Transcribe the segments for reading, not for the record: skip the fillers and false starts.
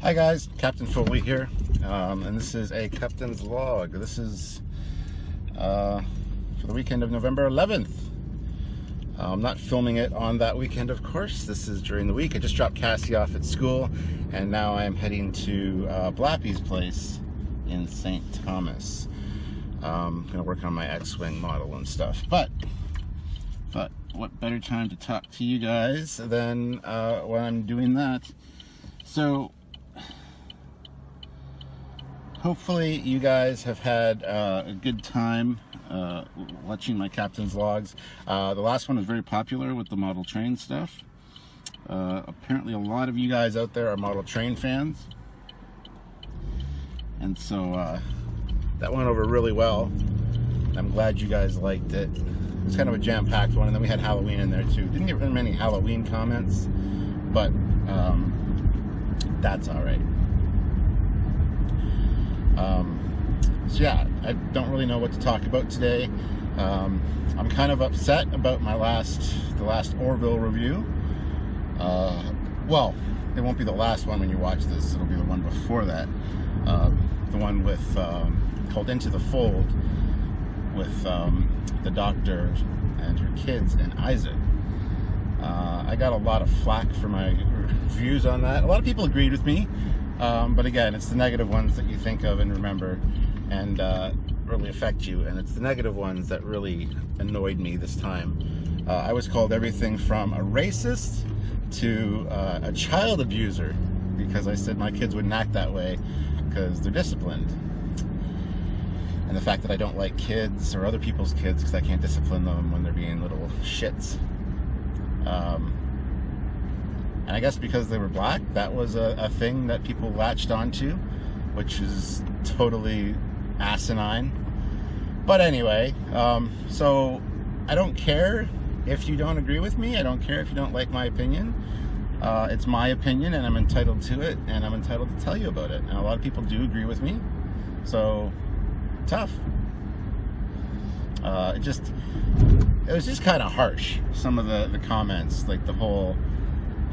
Hi guys, Captain Foley here, and this is a Captain's Log. This is for the weekend of November 11th. I'm not filming it on that weekend, of course. This is during the week. I just dropped Cassie off at school, and now I'm heading to Blappy's place in St. Thomas. I'm going to work on my X-Wing model and stuff, but what better time to talk to you guys than when I'm doing that. So hopefully you guys have had a good time watching my Captain's Logs. The last one was very popular with the model train stuff. Apparently a lot of you guys out there are model train fans, and so that went over really well. I'm glad you guys liked it. It was kind of a jam-packed one, and then we had Halloween in there too. Didn't get very many Halloween comments, but that's all right. So yeah, I don't really know what to talk about today. I'm kind of upset about the last Orville review. Well, it won't be the last one when you watch this. It'll be the one before that. The one with called Into the Fold, with the doctor and her kids and Isaac. I got a lot of flack for my views on that. A lot of people agreed with me, but again, it's the negative ones that you think of and remember and really affect you, and it's the negative ones that really annoyed me this time. I was called everything from a racist to a child abuser because I said my kids wouldn't act that way because they're disciplined. And the fact that I don't like kids or other people's kids because I can't discipline them when they're being little shits. And I guess because they were black, that was a thing that people latched onto, which is totally asinine. But anyway, so I don't care if you don't agree with me. I don't care if you don't like my opinion. It's my opinion, and I'm entitled to it, and I'm entitled to tell you about it. And a lot of people do agree with me, so tough. It was just kind of harsh, some of the comments, like the whole,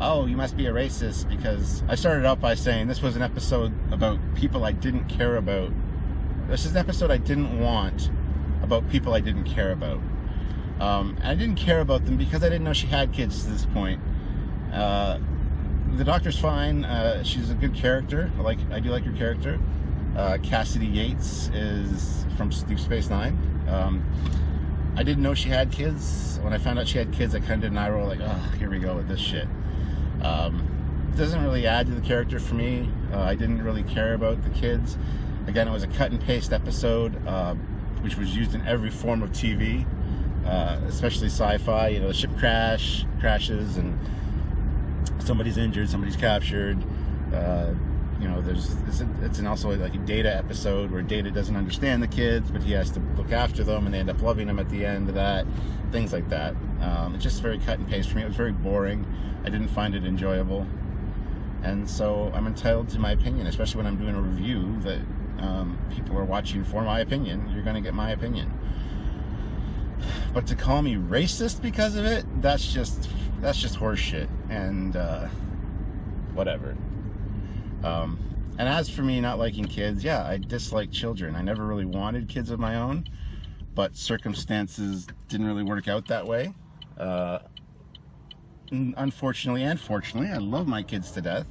oh, you must be a racist, because I started out by saying this was an episode about people I didn't care about. This is an episode I didn't want about people I didn't care about. And I didn't care about them because I didn't know she had kids to this point. The doctor's fine. She's a good character. I do like her character. Cassidy Yates is from Deep Space Nine. I didn't know she had kids. When I found out she had kids, I kind of did an eye roll, like, oh, here we go with this shit. It doesn't really add to the character for me. I didn't really care about the kids. Again, it was a cut and paste episode, which was used in every form of TV, especially sci-fi. You know, the ship crashes, and somebody's injured, somebody's captured. You know, it's also like a Data episode where Data doesn't understand the kids, but he has to look after them, and they end up loving them at the end of that. Things like that. It's just very cut and paste for me. It was very boring. I didn't find it enjoyable, and so I'm entitled to my opinion, especially when I'm doing a review that people are watching for my opinion. You're going to get my opinion. But to call me racist because of it, that's just horseshit, and whatever. And as for me not liking kids, yeah, I dislike children. I never really wanted kids of my own, but circumstances didn't really work out that way. Unfortunately and fortunately, I love my kids to death.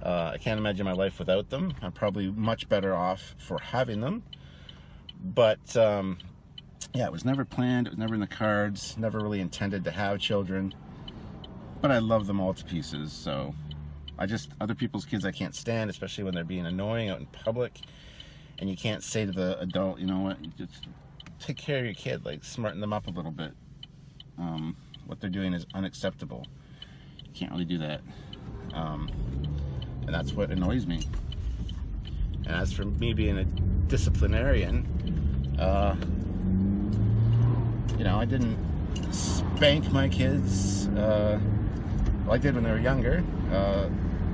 I can't imagine my life without them. I'm probably much better off for having them. But yeah, it was never planned. It was never in the cards. Never really intended to have children. But I love them all to pieces, so other people's kids I can't stand, especially when they're being annoying out in public, and you can't say to the adult, you know what, you just take care of your kid, like smarten them up a little bit. What they're doing is unacceptable. You can't really do that. And that's what annoys me. And as for me being a disciplinarian, you know, I didn't spank my kids. Well, I did when they were younger.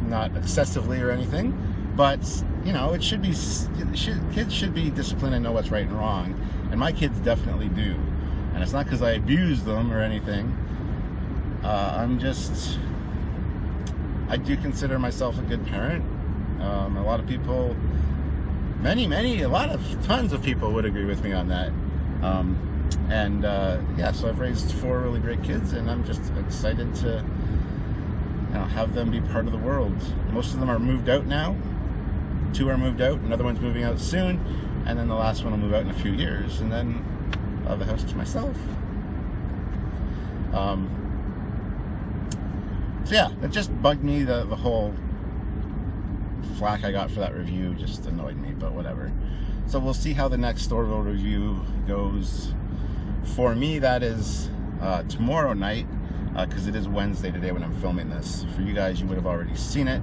Not excessively or anything, but you know, kids should be disciplined and know what's right and wrong, and my kids definitely do. And it's not because I abuse them or anything. I do consider myself a good parent. A lot of people, tons of people would agree with me on that. Yeah, so I've raised 4 really great kids, and I'm just excited to have them be part of the world. Most of them are moved out now. 2 are moved out, another one's moving out soon, and then the last one will move out in a few years, and then I'll have the house to myself. So yeah, it just bugged me, the whole flack I got for that review just annoyed me, but whatever. So we'll see how the next Orville review goes. For me, that is tomorrow night, because it is Wednesday today when I'm filming this. For you guys, you would have already seen it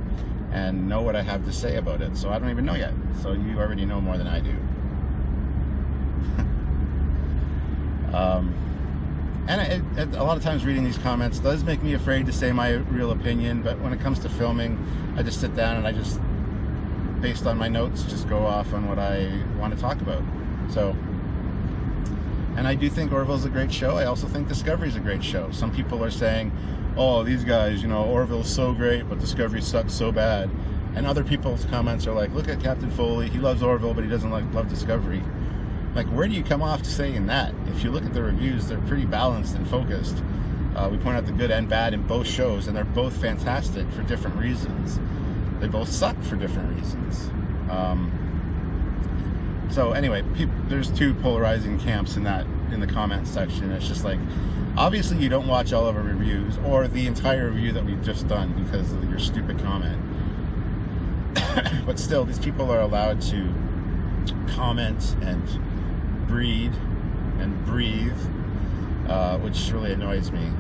and know what I have to say about it. So I don't even know yet. So you already know more than I do. And a lot of times reading these comments does make me afraid to say my real opinion, but when it comes to filming, I just sit down and I just, based on my notes, just go off on what I want to talk about. So, and I do think Orville's a great show. I also think Discovery's a great show. Some people are saying, oh, these guys, Orville's so great, but Discovery sucks so bad. And other people's comments are like, look at Captain Foley, he loves Orville, but he doesn't love Discovery. Like, where do you come off to saying that? If you look at the reviews, they're pretty balanced and focused. We point out the good and bad in both shows, and they're both fantastic for different reasons. They both suck for different reasons. So anyway, there's 2 polarizing camps in the comment section. It's just like, obviously you don't watch all of our reviews or the entire review that we've just done because of your stupid comment. But still, these people are allowed to comment and breed and breathe, which really annoys me.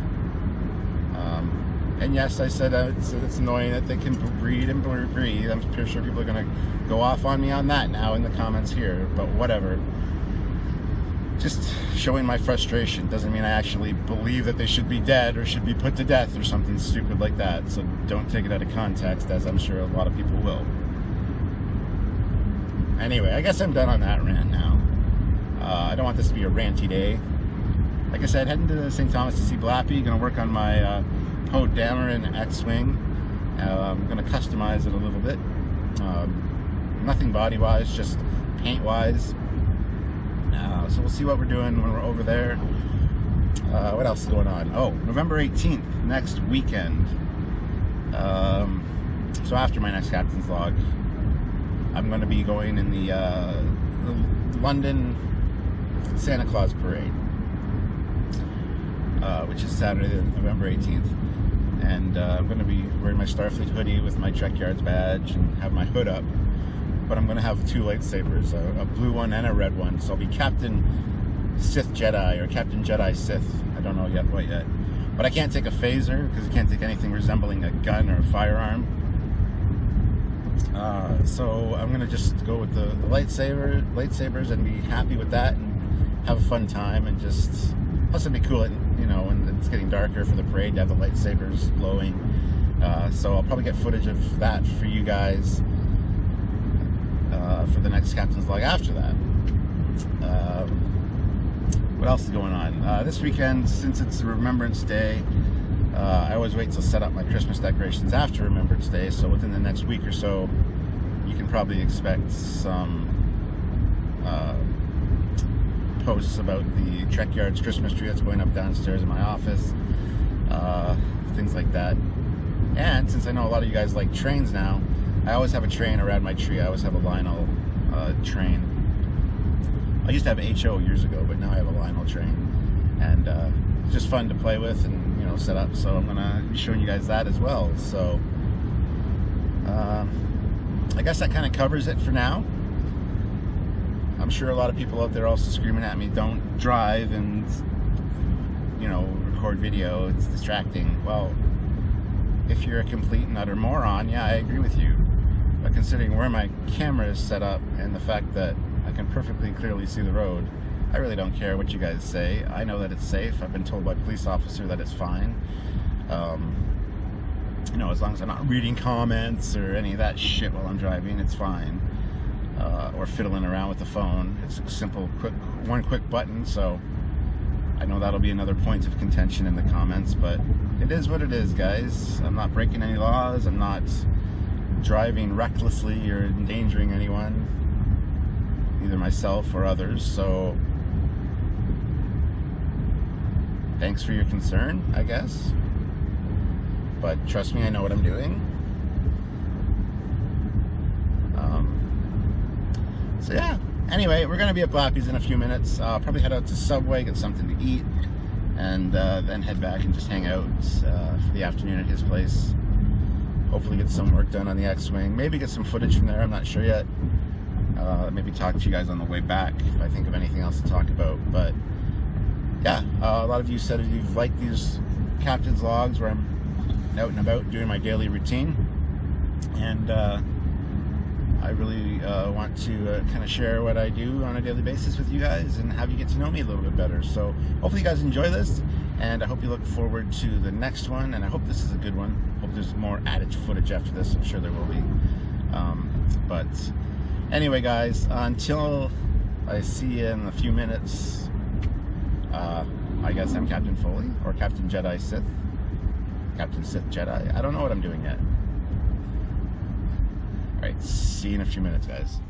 And yes, I said it's annoying that they can breed and breathe. I'm pretty sure people are going to go off on me on that now in the comments here, but whatever. Just showing my frustration doesn't mean I actually believe that they should be dead or should be put to death or something stupid like that. So don't take it out of context, as I'm sure a lot of people will. Anyway, I guess I'm done on that rant now. I don't want this to be a ranty day. Like I said, heading to St. Thomas to see Blappy. Going to work on my Poe Dameron X-Wing. I'm going to customize it a little bit. Nothing body-wise, just paint-wise. So we'll see what we're doing when we're over there. What else is going on? Oh, November 18th, next weekend. So after my next Captain's Log, I'm going to be going in the London Santa Claus Parade, which is Saturday, November 18th. And I'm going to be wearing my Starfleet hoodie with my Trekyards badge and have my hood up. But I'm going to have 2 lightsabers, a blue one and a red one. So I'll be Captain Sith Jedi or Captain Jedi Sith. I don't know yet what yet. But I can't take a phaser because I can't take anything resembling a gun or a firearm. So I'm going to just go with the lightsabers and be happy with that and have a fun time, and just, plus it'd be cool, when it's getting darker for the parade to have the lightsabers glowing. So I'll probably get footage of that for you guys for the next Captain's Log after that. What else is going on? This weekend, since it's Remembrance Day, I always wait to set up my Christmas decorations after Remembrance Day, so within the next week or so, you can probably expect some posts about the Trekyards Christmas tree that's going up downstairs in my office, things like that. And since I know a lot of you guys like trains now, I always have a train around my tree. I always have a Lionel train. I used to have HO years ago, but now I have a Lionel train. And it's just fun to play with and, set up. So I'm going to be showing you guys that as well. So I guess that kind of covers it for now. I'm sure a lot of people out there also screaming at me, don't drive and, record video. It's distracting. Well, if you're a complete and utter moron, yeah, I agree with you. But considering where my camera is set up and the fact that I can perfectly clearly see the road, I really don't care what you guys say. I know that it's safe. I've been told by a police officer that it's fine. As long as I'm not reading comments or any of that shit while I'm driving, it's fine. Or fiddling around with the phone. It's a simple, one quick button, so I know that'll be another point of contention in the comments, but it is what it is, guys. I'm not breaking any laws. I'm not driving recklessly or endangering anyone, either myself or others. So thanks for your concern, I guess. But trust me, I know what I'm doing. So yeah, anyway, we're gonna be at Blappy's in a few minutes. I'll probably head out to Subway, get something to eat, and then head back and just hang out for the afternoon at his place. Hopefully get some work done on the X-Wing. Maybe get some footage from there, I'm not sure yet. Maybe talk to you guys on the way back if I think of anything else to talk about. But yeah, a lot of you said you've liked these Captain's Logs where I'm out and about doing my daily routine. And I really want to kind of share what I do on a daily basis with you guys and have you get to know me a little bit better. So hopefully you guys enjoy this, and I hope you look forward to the next one, and I hope this is a good one. Hope there's more added footage after this. I'm sure there will be. But anyway, guys, until I see you in a few minutes, I guess I'm Captain Foley, or Captain Jedi Sith. Captain Sith Jedi. I don't know what I'm doing yet. Alright, see you in a few minutes, guys.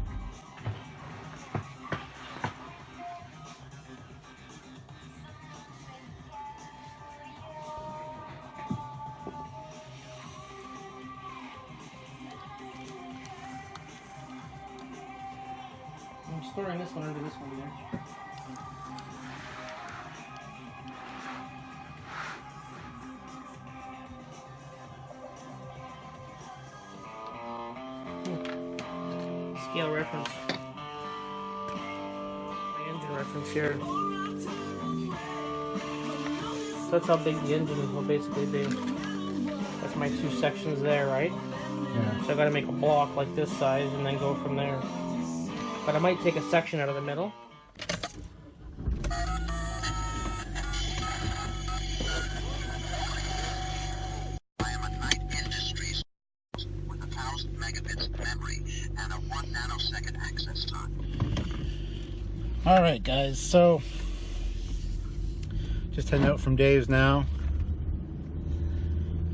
I'm storing this one under this one here. Scale reference. My engine reference here. So that's how big the engine will basically be. That's my two sections there, right? Yeah. So I gotta make a block like this size and then go from there. But I might take a section out of the middle. Alright guys, so just heading out from Dave's now.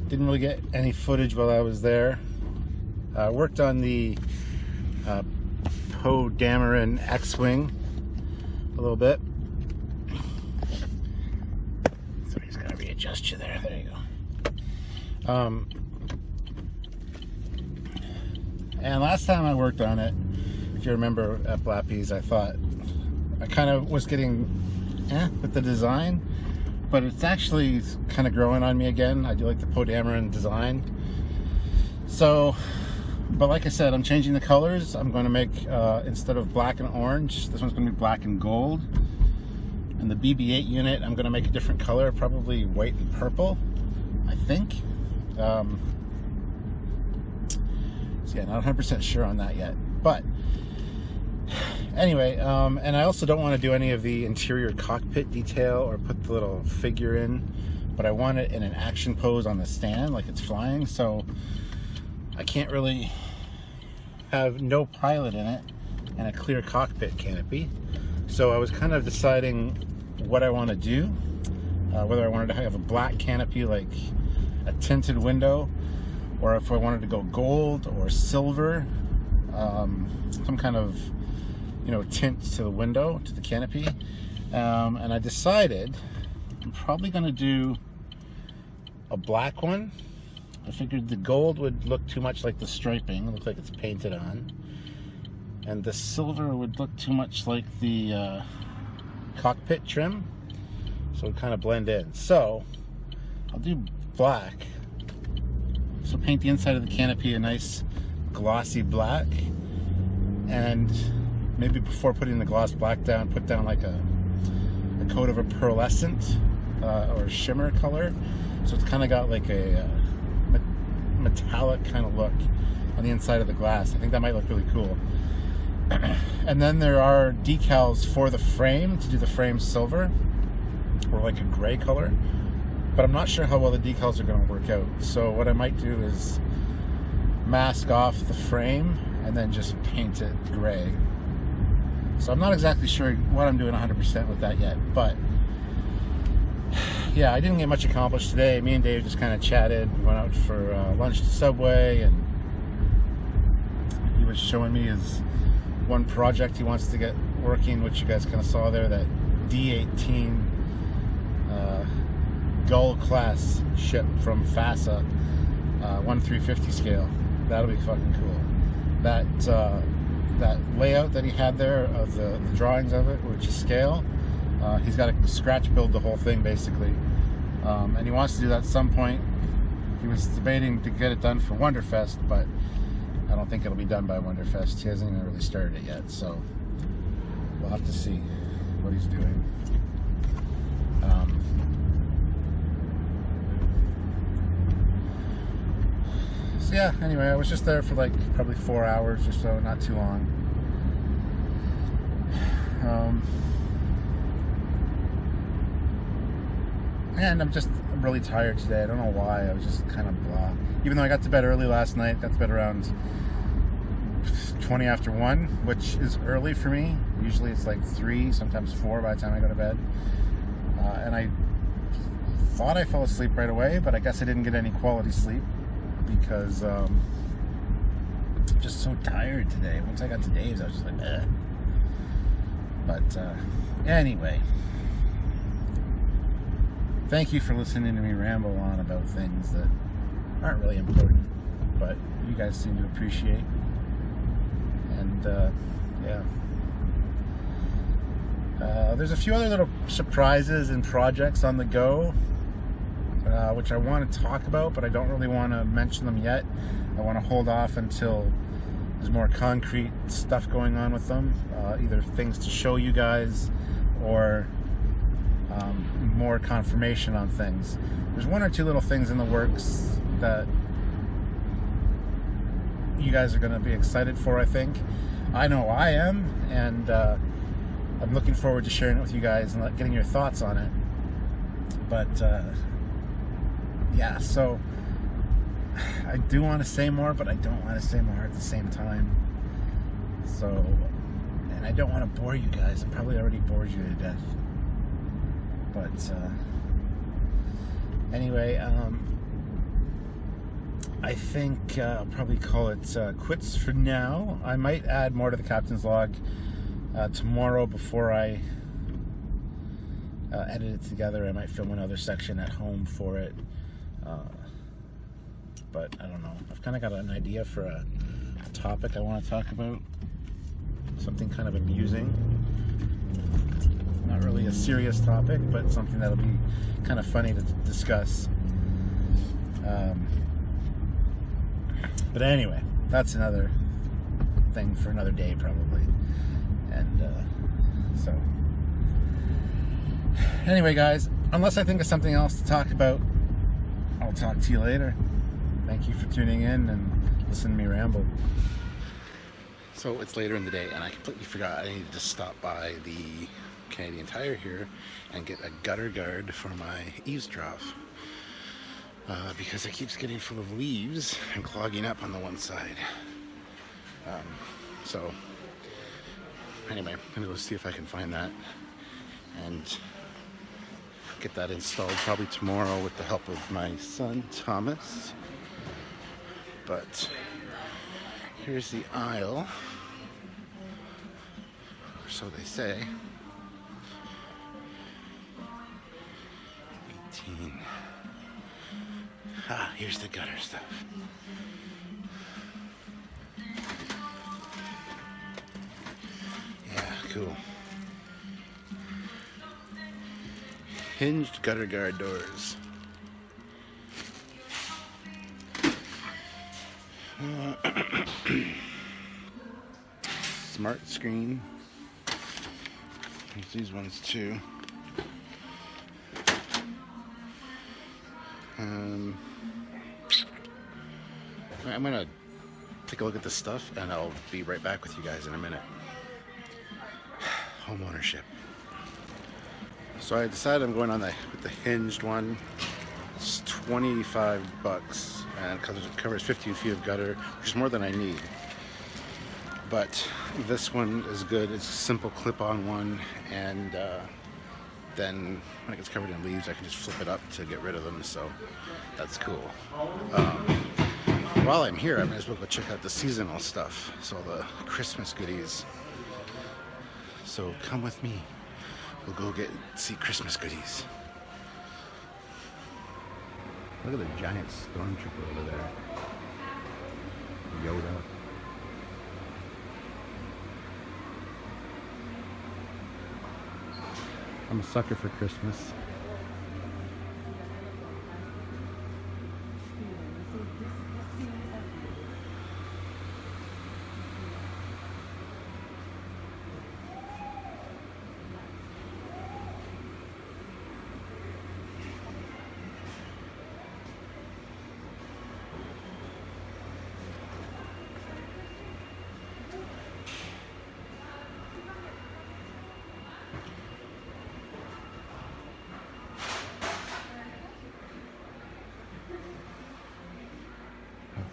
Didn't really get any footage while I was there. Worked on the Poe Dameron X-Wing a little bit. So he's gotta readjust you there. There you go. And last time I worked on it, if you remember at Blappy's, I thought I kind of was getting with the design, but it's actually kind of growing on me again. I do like the Poe Dameron design. So, but like I said, I'm changing the colors. I'm going to make, instead of black and orange, this one's going to be black and gold. And the BB-8 unit, I'm going to make a different color, probably white and purple, I think. So yeah, not 100% sure on that yet. But anyway, and I also don't want to do any of the interior cockpit detail or put the little figure in, but I want it in an action pose on the stand like it's flying, so I can't really have no pilot in it and a clear cockpit canopy. So I was kind of deciding what I want to do, whether I wanted to have a black canopy like a tinted window, or if I wanted to go gold or silver, some kind of, you know, tint to the window, to the canopy. And I decided I'm probably going to do a black one. I figured the gold would look too much like the striping. It looks like it's painted on. And the silver would look too much like the cockpit trim. So it would kind of blend in. So I'll do black. So paint the inside of the canopy a nice glossy black. And maybe before putting the gloss black down, put down like a coat of a pearlescent or shimmer color. So it's kind of got like a metallic kind of look on the inside of the glass. I think that might look really cool. And then there are decals for the frame, to do the frame silver or like a gray color, but I'm not sure how well the decals are going to work out. So what I might do is mask off the frame and then just paint it gray. So I'm not exactly sure what I'm doing 100% with that yet, but yeah, I didn't get much accomplished today. Me and Dave just kind of chatted. We went out for lunch to Subway, and was showing me his one project he wants to get working, which you guys kind of saw there, that D-18 Gull class ship from FASA, 1/350 scale. That'll be fucking cool. That layout that he had there of the drawings of it, which is scale, he's got to scratch build the whole thing basically, and he wants to do that at some point. He was debating to get it done for Wonderfest, but I don't think it'll be done by Wonderfest. He hasn't even really started it yet, so we'll have to see what he's doing. So yeah, anyway, I was just there for like probably 4 hours or so, not too long. And I'm really tired today. I don't know why. I was just kind of blah. Even though I got to bed early last night, got to bed around 20 after 1, which is early for me. Usually it's like 3, sometimes 4 by the time I go to bed. And I thought I fell asleep right away, but I guess I didn't get any quality sleep because I'm just so tired today. Once I got to Dave's, I was just like, eh. But anyway, thank you for listening to me ramble on about things that aren't really important, but you guys seem to appreciate. And yeah, there's a few other little surprises and projects on the go, which I want to talk about, but I don't really want to mention them yet. I want to hold off until there's more concrete stuff going on with them, either things to show you guys or more confirmation on things. There's 1 or 2 little things in the works that you guys are going to be excited for, I think. I know I am, and I'm looking forward to sharing it with you guys and getting your thoughts on it. But yeah, so I do want to say more, but I don't want to say more at the same time. So, and I don't want to bore you guys. I probably already bored you to death. But anyway, I think I'll probably call it quits for now. I might add more to the captain's log tomorrow before I edit it together. I might film another section at home for it. But I don't know. I've kind of got an idea for a topic I want to talk about. Something kind of amusing. Not really a serious topic, but something that'll be kind of funny to discuss. But anyway, that's another thing for another day probably. And so anyway, guys, unless I think of something else to talk about, I'll talk to you later. Thank you for tuning in and listening to me ramble. So it's later in the day and I completely forgot I needed to stop by the Canadian Tire here and get a gutter guard for my eaves trough, because it keeps getting full of leaves and clogging up on the one side. So anyway, I'm gonna go see if I can find that and get that installed probably tomorrow with the help of my son Thomas. But here's the aisle, or so they say. 18. Ah, here's the gutter stuff. Yeah, cool. Hinged gutter guard doors. Smart screen. There's these ones too. I'm gonna take a look at this stuff and I'll be right back with you guys in a minute. Home ownership. So I decided I'm going on with the hinged one. It's $25 and it covers 15 feet of gutter, which is more than I need. But this one is good. It's a simple clip-on one, and then when it gets covered in leaves, I can just flip it up to get rid of them. So that's cool. while I'm here, I might as well go check out the seasonal stuff. So the Christmas goodies. So come with me. We'll go see Christmas goodies. Look at the giant stormtrooper over there. Yoda. I'm a sucker for Christmas.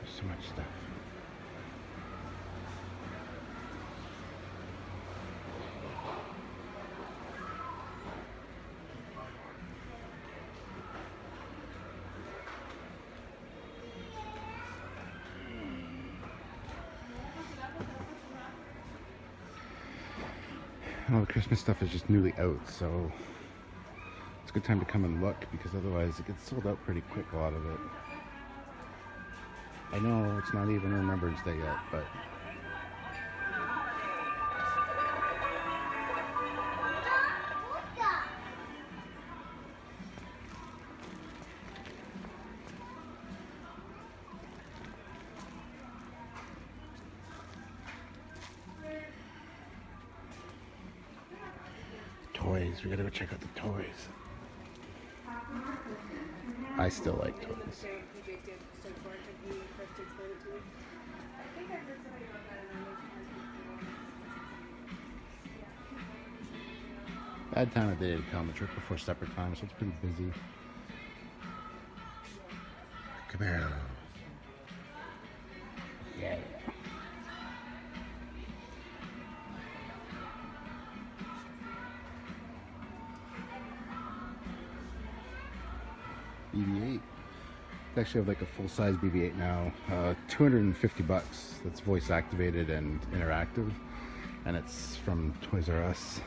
So much stuff. All the Christmas stuff is just newly out, so it's a good time to come and look, because otherwise it gets sold out pretty quick, a lot of it. I know it's not even Remembrance Day yet, but toys. We gotta go check out the toys. I still like toys. Bad time of day to come. It's right before supper time, so it's pretty busy. Camaro. Yeah. BB-8. They actually have like a full-size BB-8 now. $250. That's voice activated and interactive, and it's from Toys R Us.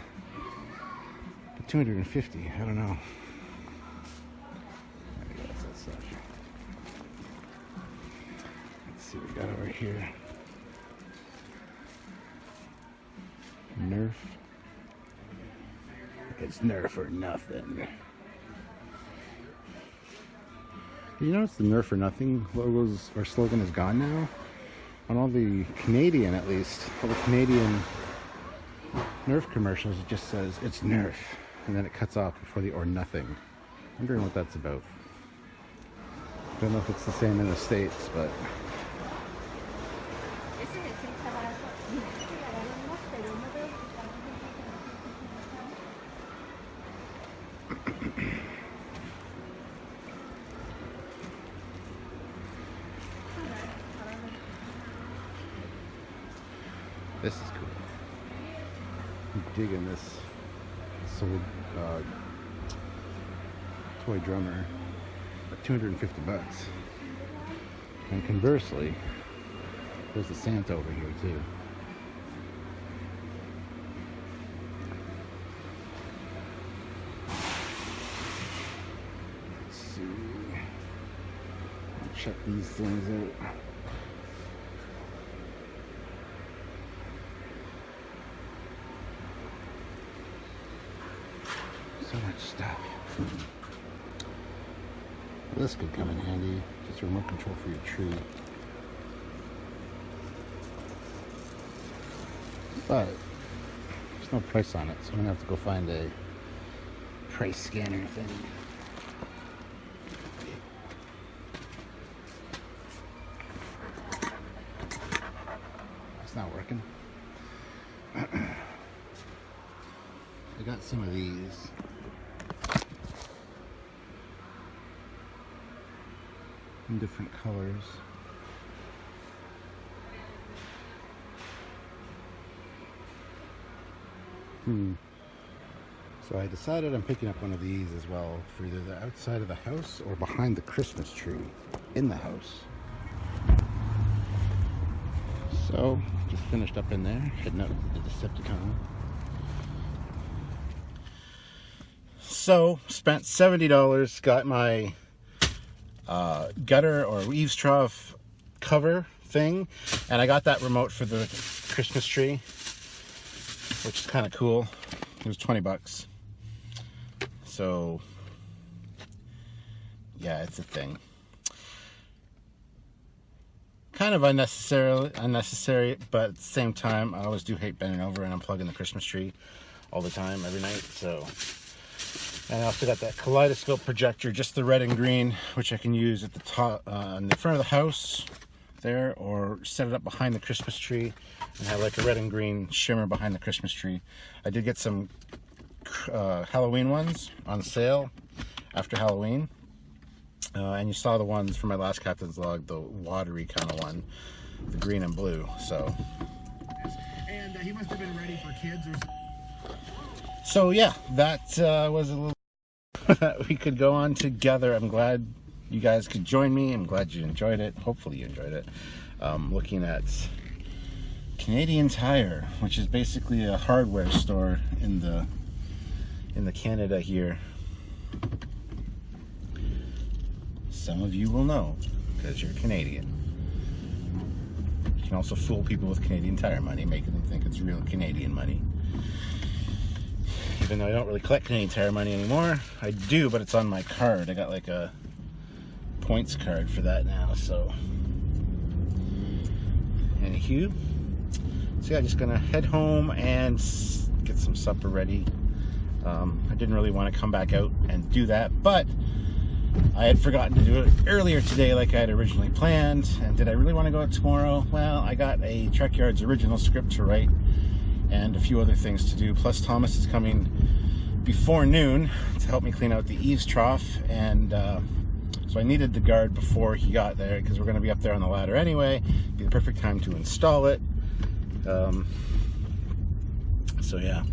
But $250, I don't know. I guess that stuff. Let's see what we got over here. Nerf. It's Nerf or nothing. You notice the Nerf or nothing logos or slogan is gone now? On all the Canadian, at least, all the Canadian Nerf commercials, it just says it's Nerf, and then it cuts off before the or nothing. Wondering what that's about. Don't know if it's the same in the States, but this is cool. I'm digging this sold toy drummer at $250. And conversely, there's the Santa over here too. Let's see. Check these things out. So much stuff. This could come in handy. Just a remote control for your tree. But there's no price on it, so I'm gonna have to go find a price scanner thing. It's not working. I got some of these. In different colors. So I decided I'm picking up one of these as well for either the outside of the house or behind the Christmas tree in the house. So, just finished up in there, heading out to the Decepticon. So, spent $70, got my gutter or eaves trough cover thing, and I got that remote for the Christmas tree, which is kind of cool. It was 20 bucks. So, yeah, it's a thing. Kind of unnecessary, but at the same time, I always do hate bending over and unplugging the Christmas tree all the time, every night. So, and I also got that kaleidoscope projector, just the red and green, which I can use at the top, in the front of the house there, or set it up behind the Christmas tree and have like a red and green shimmer behind the Christmas tree. I did get some Halloween ones on sale after Halloween. And you saw the ones from my last Captain's Log, the watery kind of one, the green and blue. So, and he must have been ready for kids or so yeah, that was a little that we could go on together. I'm glad you guys could join me. I'm glad you enjoyed it. Hopefully you enjoyed it. Looking at Canadian Tire, which is basically a hardware store in the Canada here. Some of you will know because you're Canadian. You can also fool people with Canadian Tire money, making them think it's real Canadian money. Even though I don't really collect Canadian Tire money anymore, I do, but it's on my card. I got like a points card for that now, so. Anywho, so yeah, just gonna head home and get some supper ready. I didn't really want to come back out and do that, but I had forgotten to do it earlier today like I had originally planned. And did I really want to go out tomorrow? Well, I got a Trekyards original script to write and a few other things to do. Plus Thomas is coming before noon to help me clean out the eaves trough. And so I needed the guard before he got there because we're going to be up there on the ladder anyway. Be the perfect time to install it. So yeah,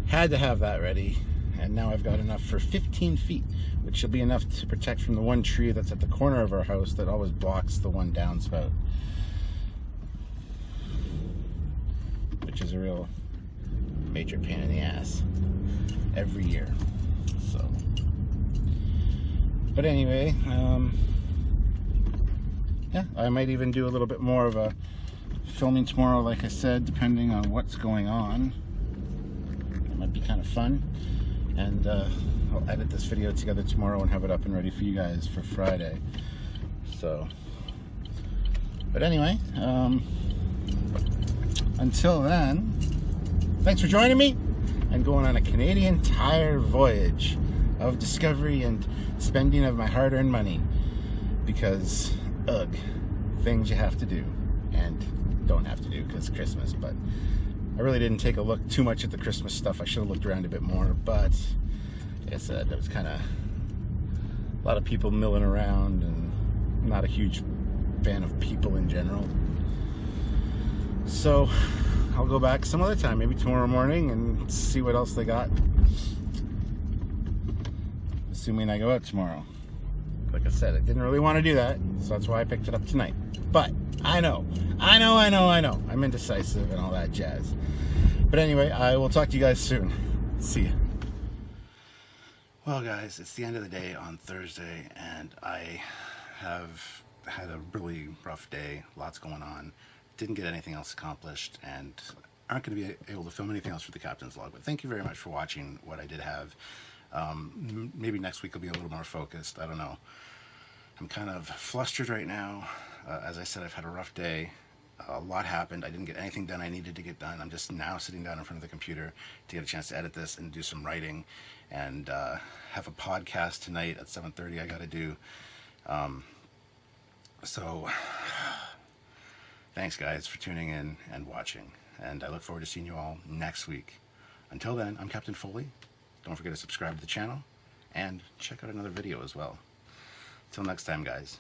had to have that ready. And now I've got enough for 15 feet, which will be enough to protect from the one tree that's at the corner of our house that always blocks the one downspout, which is a real major pain in the ass every year. So, but anyway, yeah, I might even do a little bit more of a filming tomorrow, like I said, depending on what's going on. It might be kind of fun. And I'll edit this video together tomorrow and have it up and ready for you guys for Friday. So, but anyway, until then, thanks for joining me and going on a Canadian Tire voyage of discovery and spending of my hard-earned money. Because, ugh, things you have to do and don't have to do because it's Christmas, but I really didn't take a look too much at the Christmas stuff. I should have looked around a bit more, but like I said, there was kind of a lot of people milling around and not a huge fan of people in general. So I'll go back some other time, maybe tomorrow morning, and see what else they got. Assuming I go out tomorrow. Like I said, I didn't really want to do that, so that's why I picked it up tonight. But I know. I'm indecisive and all that jazz. But anyway, I will talk to you guys soon. See ya. Well, guys, it's the end of the day on Thursday, and I have had a really rough day. Lots going on. Didn't get anything else accomplished, and aren't going to be able to film anything else for the Captain's Log. But thank you very much for watching what I did have. Maybe next week will be a little more focused. I don't know. I'm kind of flustered right now. As I said, I've had a rough day. A lot happened. I didn't get anything done I needed to get done. I'm just now sitting down in front of the computer to get a chance to edit this and do some writing, and have a podcast tonight at 7:30 I got to do. So thanks guys for tuning in and watching, and I look forward to seeing you all next week. Until then, I'm Captain Foley. Don't forget to subscribe to the channel and check out another video as well. Till next time, guys.